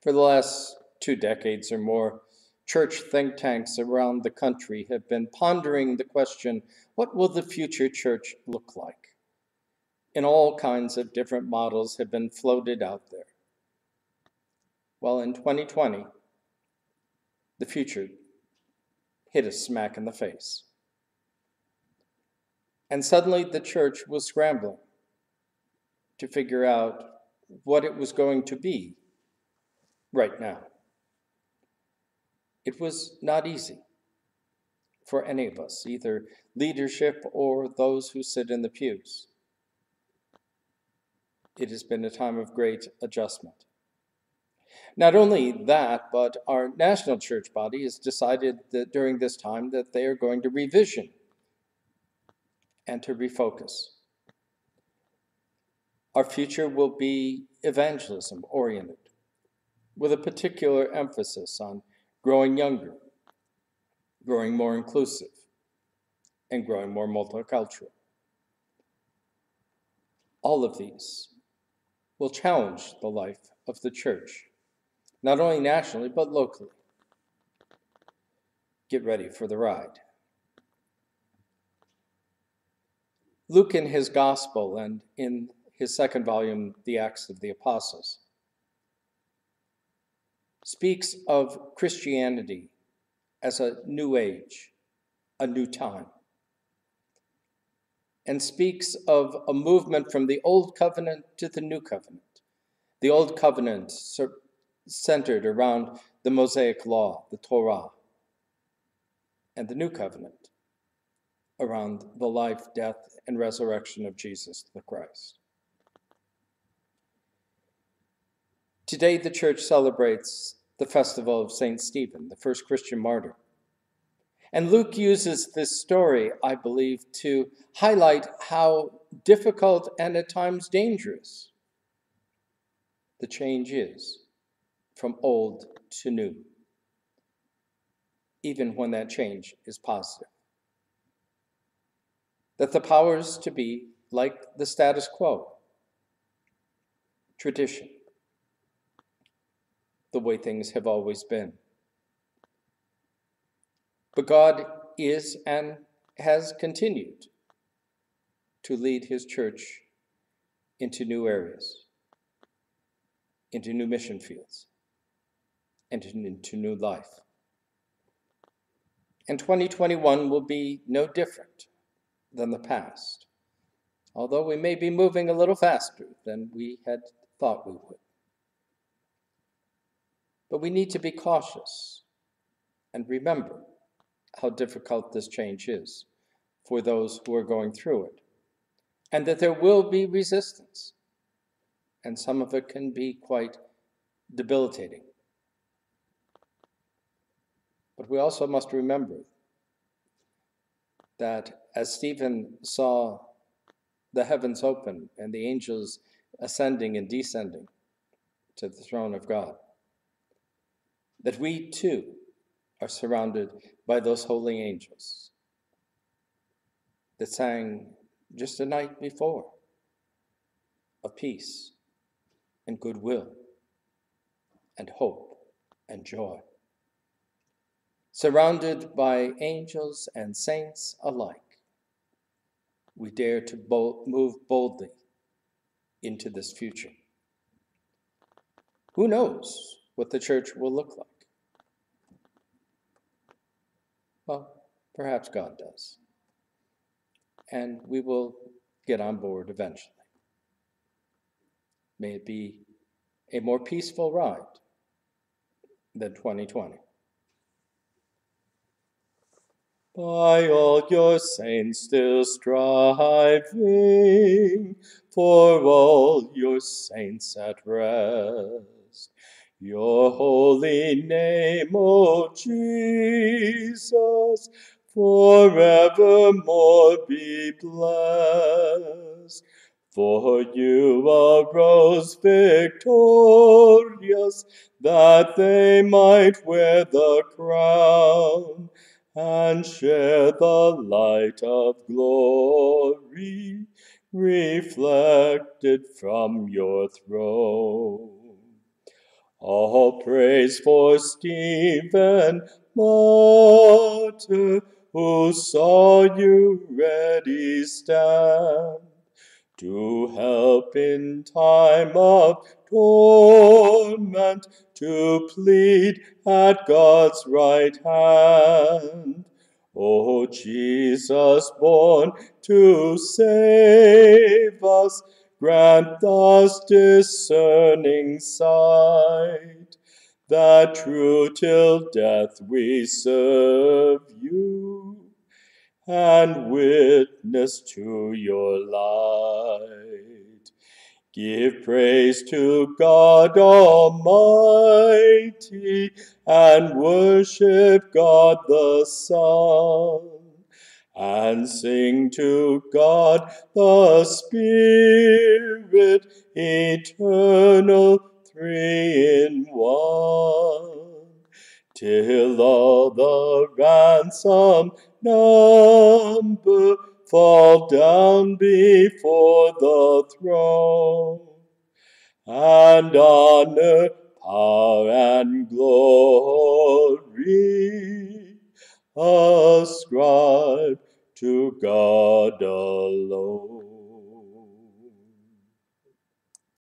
For the last 2 decades or more, church think tanks around the country have been pondering the question, what will the future church look like? And all kinds of different models have been floated out there. Well, in 2020, the future hit us smack in the face. And suddenly the church was scrambling to figure out what it was going to be right now. It was not easy for any of us, either leadership or those who sit in the pews. It has been a time of great adjustment. Not only that, but our national church body has decided that during this time that they are going to revision and to refocus. Our future will be evangelism oriented, with a particular emphasis on growing younger, growing more inclusive, and growing more multicultural. All of these will challenge the life of the church, not only nationally, but locally. Get ready for the ride. Luke, in his gospel and in his second volume, The Acts of the Apostles, speaks of Christianity as a new age, a new time, and speaks of a movement from the Old Covenant to the New Covenant. The Old Covenant centered around the Mosaic Law, the Torah, and the New Covenant around the life, death, and resurrection of Jesus the Christ. Today, the church celebrates the festival of St. Stephen, the first Christian martyr. And Luke uses this story, I believe, to highlight how difficult and at times dangerous the change is from old to new, even when that change is positive. That the powers to be like the status quo, tradition, the way things have always been. But God is and has continued to lead his church into new areas, into new mission fields, and into new life. And 2021 will be no different than the past, although we may be moving a little faster than we had thought we would. But we need to be cautious and remember how difficult this change is for those who are going through it, and that there will be resistance, and some of it can be quite debilitating. But we also must remember that as Stephen saw the heavens open and the angels ascending and descending to the throne of God, that we too are surrounded by those holy angels that sang just the night before of peace and goodwill and hope and joy. Surrounded by angels and saints alike, we dare to move boldly into this future. Who knows what the church will look like? Well, perhaps God does. And we will get on board eventually. May it be a more peaceful ride than 2020. By all your saints still striving, for all your saints at rest, your holy name, O Jesus, forevermore be blessed. For you arose victorious, that they might wear the crown and share the light of glory reflected from your throne. All praise for Stephen, martyr, who saw you ready stand to help in time of torment, to plead at God's right hand. O Jesus, born to save us, grant us discerning sight, that true till death we serve you, and witness to your light. Give praise to God Almighty, and worship God the Son, and sing to God the Spirit, eternal, three in one, till all the ransomed number fall down before the throne, and honor, power, and glory ascribe to God alone.